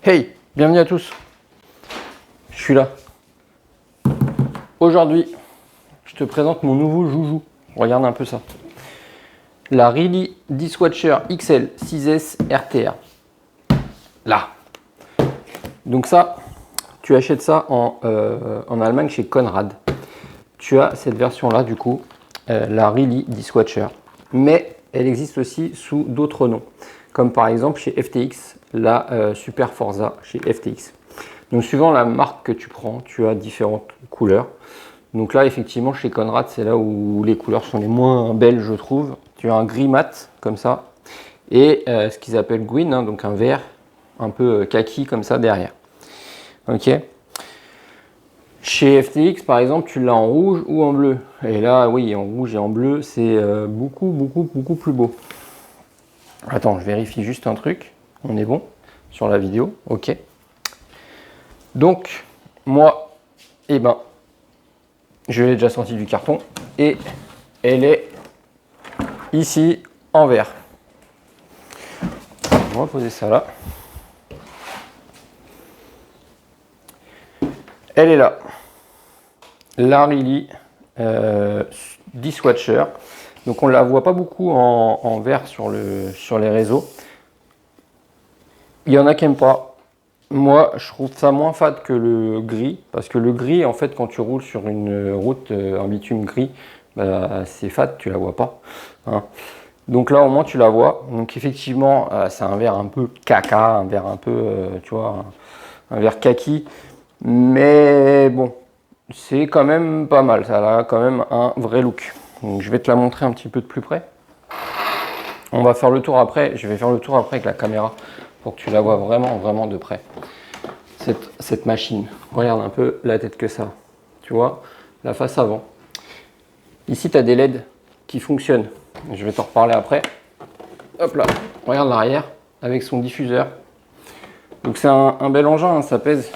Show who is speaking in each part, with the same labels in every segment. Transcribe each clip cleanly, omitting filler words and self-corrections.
Speaker 1: Hey, bienvenue à tous. Je suis là. Aujourd'hui, je te présente mon nouveau joujou. Regarde un peu ça. La Really Dishwasher XL 6S RTR. Là. Donc ça, tu achètes ça en Allemagne chez Conrad. Tu as cette version-là du coup, la Really Dishwasher. Mais elle existe aussi sous d'autres noms. Comme par exemple chez FTX, la Super Forza chez FTX. Donc suivant la marque que tu prends, tu as différentes couleurs. Donc là, effectivement, chez Conrad, c'est là où les couleurs sont les moins belles, je trouve. Tu as un gris mat, comme ça, et ce qu'ils appellent green, hein, donc un vert un peu kaki, comme ça, derrière. Ok. Chez FTX, par exemple, tu l'as en rouge ou en bleu. Et là, oui, en rouge et en bleu, c'est beaucoup plus beau. Attends, je vérifie juste un truc. On est bon sur la vidéo. Ok. Donc, moi, eh ben, je l'ai déjà sorti du carton et elle est ici en vert. On va poser ça là. Elle est là. La Really Dishwasher. Donc on ne la voit pas beaucoup en vert sur les réseaux. Il y en a qui n'aiment pas. Moi, je trouve ça moins fade que le gris. Parce que le gris, en fait, quand tu roules sur une route en bitume gris, bah, c'est fade, tu la vois pas. Hein. Donc là, au moins, tu la vois. Donc effectivement, c'est un vert un peu caca, un vert un peu, tu vois, un vert kaki. Mais bon, c'est quand même pas mal. Ça a quand même un vrai look. Donc je vais te la montrer un petit peu de plus près. On va faire le tour après. Je vais faire le tour après avec la caméra pour que tu la vois vraiment de près. Cette machine. Regarde un peu la tête que ça. Tu vois, la face avant. Ici, tu as des LED qui fonctionnent. Je vais t'en reparler après. Hop là, regarde l'arrière avec son diffuseur. Donc c'est un bel engin, hein, ça pèse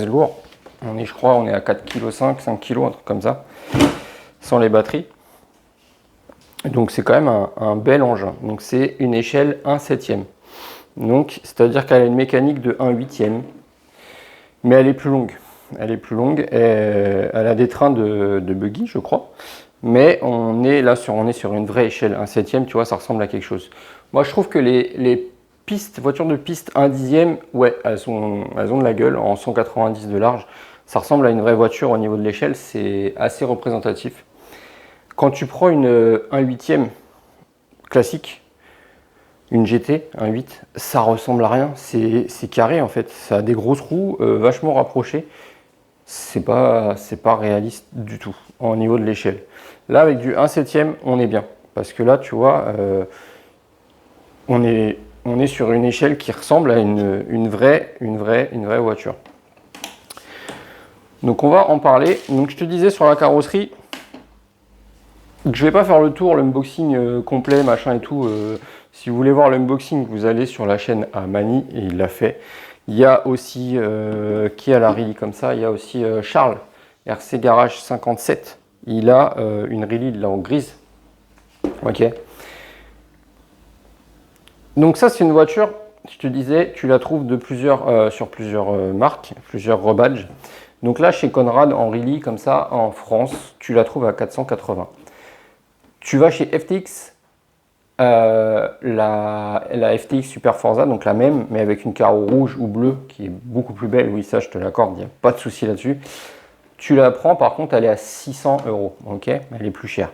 Speaker 1: lourd. Je crois, on est à 4,5 kg, 5 kg, un truc comme ça, sans les batteries. Donc c'est quand même un bel engin. Donc c'est une échelle 1/7. Donc c'est-à-dire qu'elle a une mécanique de 1/8, mais elle est plus longue. Elle est plus longue, et elle a des trains de buggy, je crois. Mais on est sur une vraie échelle 1/7, tu vois, ça ressemble à quelque chose. Moi, je trouve que les voitures de piste 1/10, ouais, elles ont de la gueule, en 190 de large. Ça ressemble à une vraie voiture au niveau de l'échelle, c'est assez représentatif. Quand tu prends une 1/8 classique, une GT 1/8, ça ressemble à rien, c'est carré en fait. Ça a des grosses roues, vachement rapprochées. C'est pas réaliste du tout au niveau de l'échelle. Là, avec du 1/7, on est bien. Parce que là, tu vois, on est sur une échelle qui ressemble à une vraie voiture. Donc, on va en parler. Donc, je te disais sur la carrosserie, je ne vais pas faire le tour, l'unboxing complet, machin et tout. Si vous voulez voir l'unboxing, vous allez sur la chaîne à Mani, et il l'a fait. Il y a aussi, qui a la Really comme ça, il y a aussi Charles, RC Garage 57. Il a une Really là en grise. Ok. Donc ça, c'est une voiture, je te disais, tu la trouves sur plusieurs marques, plusieurs rebadges. Donc là, chez Conrad, en Really, comme ça, en France, tu la trouves à 480. Tu vas chez FTX, la FTX Super Forza, donc la même, mais avec une carreau rouge ou bleu, qui est beaucoup plus belle, oui, ça, je te l'accorde, il n'y a pas de souci là-dessus. Tu la prends, par contre, elle est à 600 €, ok, elle est plus chère.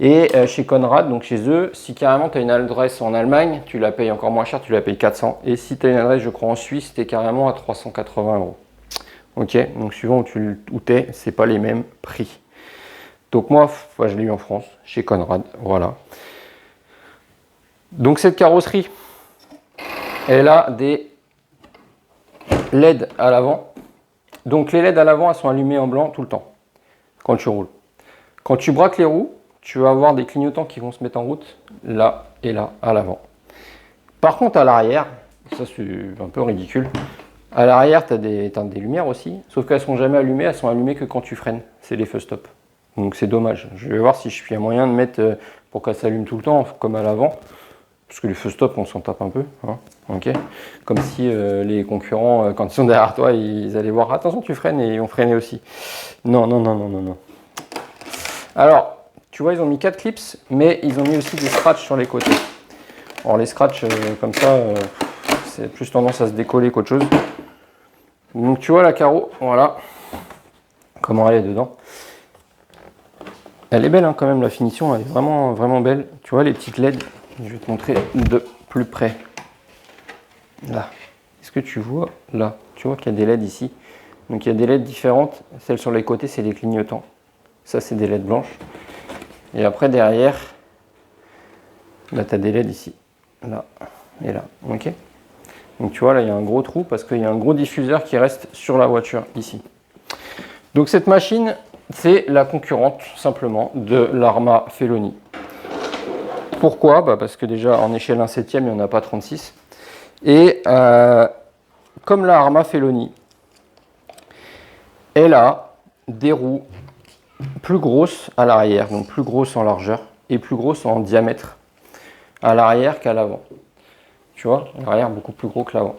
Speaker 1: Et chez Conrad, donc chez eux, si carrément tu as une adresse en Allemagne, tu la payes encore moins cher, tu la payes 400. Et si tu as une adresse, je crois, en Suisse, tu es carrément à 380 €. Ok, donc suivant où tu es, c'est pas les mêmes prix. Donc moi, je l'ai eu en France, chez Conrad, voilà. Donc cette carrosserie, elle a des LED à l'avant. Donc les LED à l'avant, elles sont allumées en blanc tout le temps, quand tu roules. Quand tu braques les roues, tu vas avoir des clignotants qui vont se mettre en route, là et là, à l'avant. Par contre, à l'arrière, ça c'est un peu ridicule, à l'arrière, tu as des lumières aussi, sauf qu'elles ne sont jamais allumées, elles sont allumées que quand tu freines, c'est les feux stop. Donc c'est dommage. Je vais voir si je suis à moyen de mettre, pour qu'elles s'allument tout le temps, comme à l'avant. parce que les feux stop, on s'en tape un peu. Hein, ok. Comme si les concurrents, quand ils sont derrière toi, ils allaient voir, attention, tu freines, et ils vont freiner aussi. Non, non, non, non, non, non. Alors, tu vois, ils ont mis 4 clips, mais ils ont mis aussi des scratchs sur les côtés. Alors, les scratchs, comme ça, c'est plus tendance à se décoller qu'autre chose. Donc, tu vois la carreau, voilà, comment elle est dedans. Elle est belle, hein, quand même, la finition, elle est vraiment, vraiment belle. Tu vois, les petites LED, je vais te montrer de plus près. Là, est-ce que tu vois là? Tu vois qu'il y a des LED ici. Donc, il y a des LED différentes. Celles sur les côtés, c'est les clignotants. Ça, c'est des LED blanches. Et après, derrière, là, tu as des LED ici. Là et là. Ok. Donc, tu vois, là, il y a un gros trou parce qu'il y a un gros diffuseur qui reste sur la voiture, ici. Donc, cette machine, c'est la concurrente, simplement, de l'Arma Feloni. Pourquoi? Parce que déjà, en échelle 1/7, il n'y en a pas 36. Et comme la Arma Feloni, elle a des roues plus grosses à l'arrière, donc plus grosses en largeur et plus grosses en diamètre à l'arrière qu'à l'avant. Tu vois, l'arrière beaucoup plus gros que l'avant.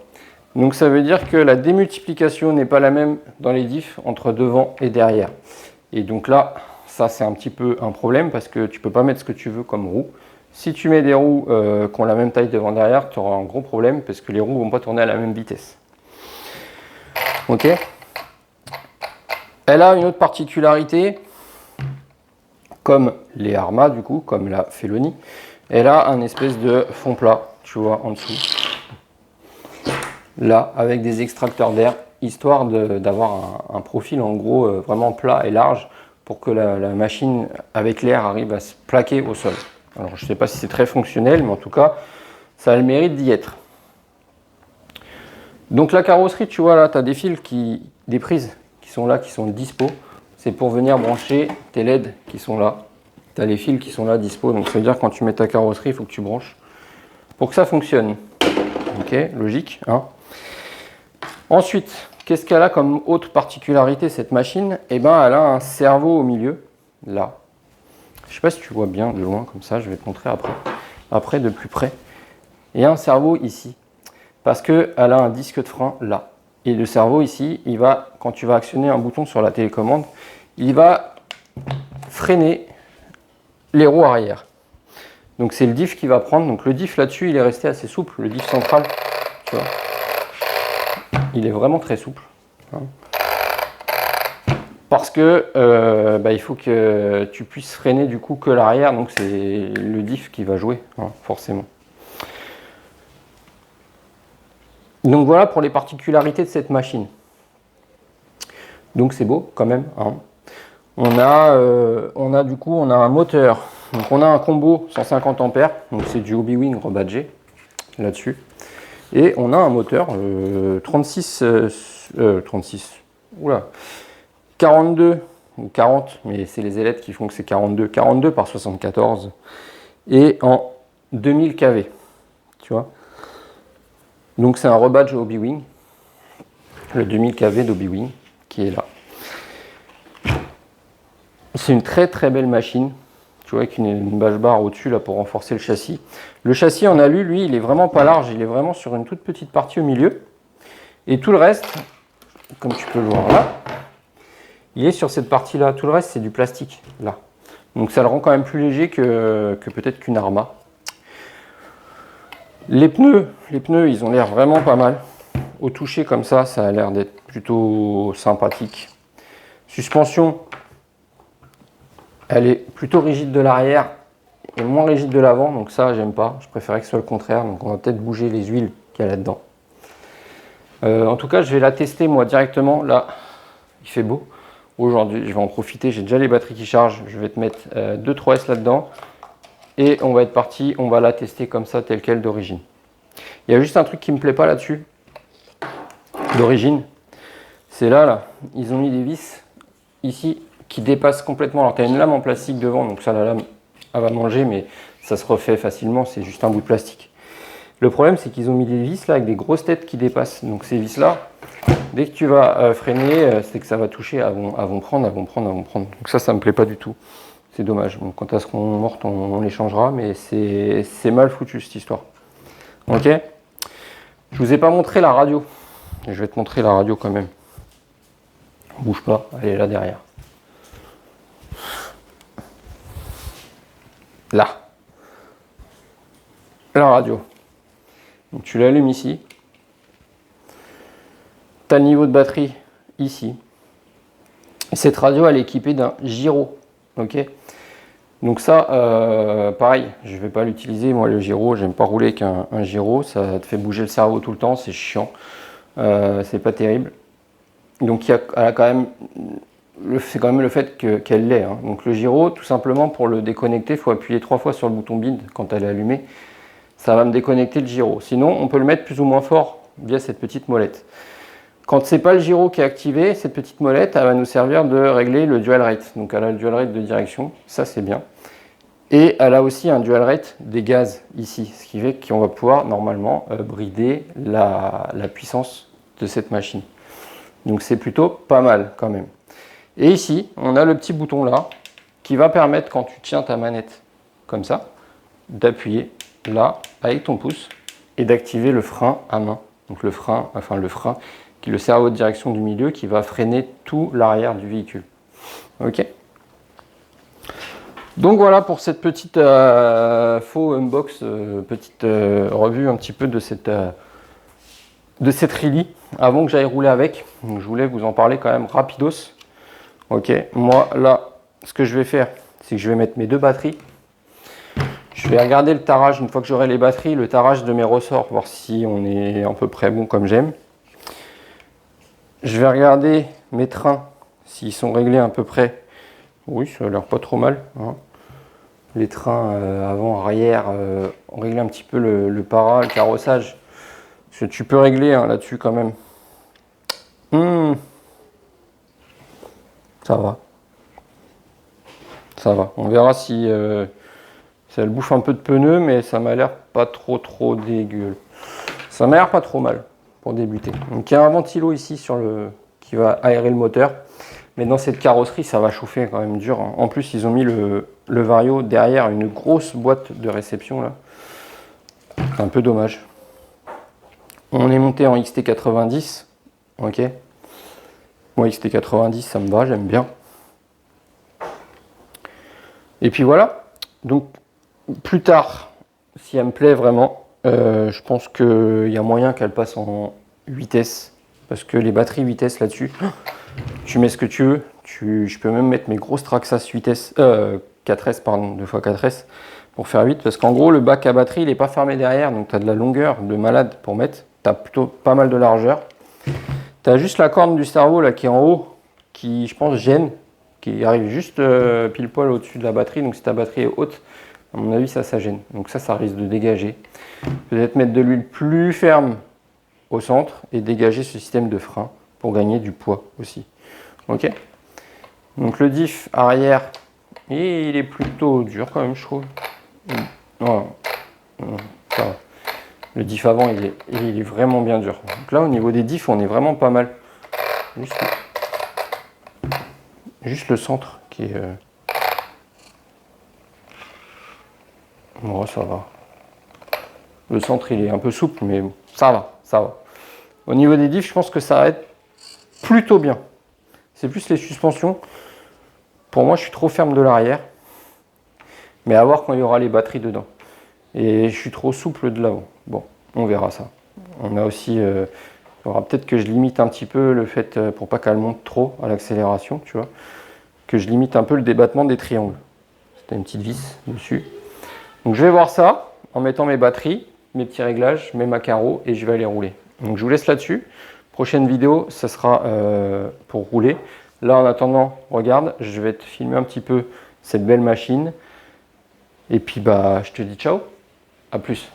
Speaker 1: Donc ça veut dire que la démultiplication n'est pas la même dans les diffs entre devant et derrière. Et donc là, ça c'est un petit peu un problème parce que tu ne peux pas mettre ce que tu veux comme roue. Si tu mets des roues qui ont la même taille devant derrière, tu auras un gros problème parce que les roues ne vont pas tourner à la même vitesse. Ok. Elle a une autre particularité, comme les Arma du coup, comme la Feloni, elle a un espèce de fond plat, tu vois, en dessous. Là, avec des extracteurs d'air, histoire d'avoir un profil en gros vraiment plat et large pour que la machine avec l'air arrive à se plaquer au sol. Alors je ne sais pas si c'est très fonctionnel, mais en tout cas, ça a le mérite d'y être. Donc la carrosserie, tu vois là, tu as des fils, des prises qui sont là, qui sont dispo. C'est pour venir brancher tes LED qui sont là. Tu as les fils qui sont là, dispo. Donc ça veut dire que quand tu mets ta carrosserie, il faut que tu branches pour que ça fonctionne. Ok, logique. Hein. Ensuite, qu'est-ce qu'elle a comme autre particularité cette machine? Eh bien, elle a un cerveau au milieu, là. Je ne sais pas si tu vois bien de loin comme ça, je vais te montrer après de plus près. Et un cerveau ici, parce qu'elle a un disque de frein là. Et le cerveau ici, il va, quand tu vas actionner un bouton sur la télécommande, il va freiner les roues arrière. Donc c'est le diff qui va prendre. Donc le diff là-dessus, il est resté assez souple. Le diff central, tu vois, il est vraiment très souple. Hein. Parce que il faut que tu puisses freiner du coup que l'arrière. Donc c'est le diff qui va jouer, hein, forcément. Donc voilà pour les particularités de cette machine. Donc c'est beau quand même. Hein. On a du coup un moteur. Donc on a un combo 150 ampères. Donc c'est du Hobbywing rebadgé là-dessus. Et on a un moteur 42 ou 40, mais c'est les ailettes qui font que c'est 42 par 74 et en 2000 kV. Tu vois. Donc c'est un rebadge Hobbywing, le 2000 kV d'Hobbywing qui est là. C'est une très très belle machine, tu vois, avec une bâche barre au-dessus là pour renforcer le châssis. Le châssis en alu, lui, il est vraiment pas large, il est vraiment sur une toute petite partie au milieu. Et tout le reste, comme tu peux le voir là, il est sur cette partie-là. Tout le reste, c'est du plastique là. Donc ça le rend quand même plus léger que peut-être qu'une Arma. Les pneus, ils ont l'air vraiment pas mal. Au toucher comme ça a l'air d'être plutôt sympathique. Suspension, elle est plutôt rigide de l'arrière et moins rigide de l'avant. Donc ça, j'aime pas. Je préférais que ce soit le contraire. Donc on va peut-être bouger les huiles qu'il y a là-dedans. En tout cas, je vais la tester moi directement. Là, il fait beau. Aujourd'hui, je vais en profiter. J'ai déjà les batteries qui chargent. Je vais te mettre 2-3S là-dedans. Et on va être parti, on va la tester comme ça, telle quelle d'origine. Il y a juste un truc qui ne me plaît pas là-dessus, d'origine. C'est là, ils ont mis des vis ici qui dépassent complètement. Alors tu as une lame en plastique devant, donc ça la lame elle va manger, mais ça se refait facilement, c'est juste un bout de plastique. Le problème c'est qu'ils ont mis des vis là avec des grosses têtes qui dépassent. Donc ces vis là, dès que tu vas freiner, c'est que ça va toucher, elles vont prendre. Donc ça me plaît pas du tout. C'est dommage. Donc, quand elles seront mortes, on les changera, mais c'est mal foutu cette histoire. Ok. Je vous ai pas montré la radio. Je vais te montrer la radio quand même. Bouge pas, elle est là derrière. Là. La radio. Donc, tu l'allumes ici. Tu as le niveau de batterie ici. Et cette radio, elle est équipée d'un gyro. Ok. Donc ça, pareil, je ne vais pas l'utiliser. Moi, le gyro, j'aime pas rouler avec un gyro. Ça te fait bouger le cerveau tout le temps, c'est chiant. C'est pas terrible. Donc elle a quand même, c'est quand même le fait qu'elle l'ait. Hein. Donc le gyro, tout simplement, pour le déconnecter, il faut appuyer 3 fois sur le bouton bid quand elle est allumée. Ça va me déconnecter le gyro. Sinon, on peut le mettre plus ou moins fort via cette petite molette. Quand ce n'est pas le gyro qui est activé, cette petite molette, elle va nous servir de régler le dual rate. Donc elle a le dual rate de direction, ça c'est bien. Et elle a aussi un dual rate des gaz ici, ce qui fait qu'on va pouvoir normalement brider la puissance de cette machine. Donc c'est plutôt pas mal quand même. Et ici, on a le petit bouton là, qui va permettre quand tu tiens ta manette comme ça, d'appuyer là avec ton pouce et d'activer le frein à main. Donc le frein qui est le cerveau de direction du milieu qui va freiner tout l'arrière du véhicule. Ok. Donc voilà pour cette petite faux unbox, petite revue un petit peu de cette Really avant que j'aille rouler avec. Donc, je voulais vous en parler quand même rapidos. Ok, moi là, ce que je vais faire, c'est que je vais mettre mes 2 batteries. Je vais regarder le tarage une fois que j'aurai les batteries, le tarage de mes ressorts, voir si on est à peu près bon comme j'aime. Je vais regarder mes trains, s'ils sont réglés à peu près. Oui, ça a l'air pas trop mal. Hein. Les trains avant, arrière, on règle un petit peu le para, le carrossage. Parce que tu peux régler hein, là-dessus quand même. Ça va. Ça va. On verra si ça le bouffe un peu de pneus, mais ça m'a l'air pas trop dégueu. Ça m'a l'air pas trop mal pour débuter. Donc il y a un ventilo ici qui va aérer le moteur. Mais dans cette carrosserie, ça va chauffer quand même dur. En plus, ils ont mis le Vario derrière une grosse boîte de réception là. C'est un peu dommage. On est monté en XT90. Ok. Moi, XT90, ça me va, j'aime bien. Et puis voilà. Donc, plus tard, si elle me plaît vraiment, je pense qu'il y a moyen qu'elle passe en 8S. Parce que les batteries 8S là-dessus, tu mets ce que tu veux. Je peux même mettre mes grosses Traxxas 8S, 4S, pardon, 2x4S pour faire 8. Parce qu'en gros, le bac à batterie, il n'est pas fermé derrière. Donc, tu as de la longueur de malade pour mettre. Tu as plutôt pas mal de largeur. Tu as juste la corne du cerveau là, qui est en haut, qui, je pense, gêne. Qui arrive juste pile poil au-dessus de la batterie. Donc, si ta batterie est haute, à mon avis, ça gêne. Donc, ça risque de dégager. Peut-être mettre de l'huile plus ferme au centre et dégager ce système de frein pour gagner du poids aussi. Ok. Donc le diff arrière, il est plutôt dur quand même, je trouve. Non, ça va. Le diff avant, il est vraiment bien dur. Donc là, au niveau des diffs, on est vraiment pas mal. Juste le centre qui est... Bon, ça va. Le centre, il est un peu souple, mais ça va, ça va. Au niveau des diffs, je pense que ça va être plutôt bien. C'est plus les suspensions. Pour moi, je suis trop ferme de l'arrière. Mais à voir quand il y aura les batteries dedans. Et je suis trop souple de l'avant. Bon, on verra ça. On a aussi... il faudra peut-être que je limite un petit peu le fait, pour pas qu'elle monte trop à l'accélération, tu vois. Que je limite un peu le débattement des triangles. C'était une petite vis dessus. Donc je vais voir ça en mettant mes batteries, mes petits réglages, mes macaros et je vais aller rouler. Donc je vous laisse là-dessus. Prochaine vidéo, ça sera pour rouler. Là en attendant, regarde, je vais te filmer un petit peu cette belle machine. Et puis bah je te dis ciao, à plus.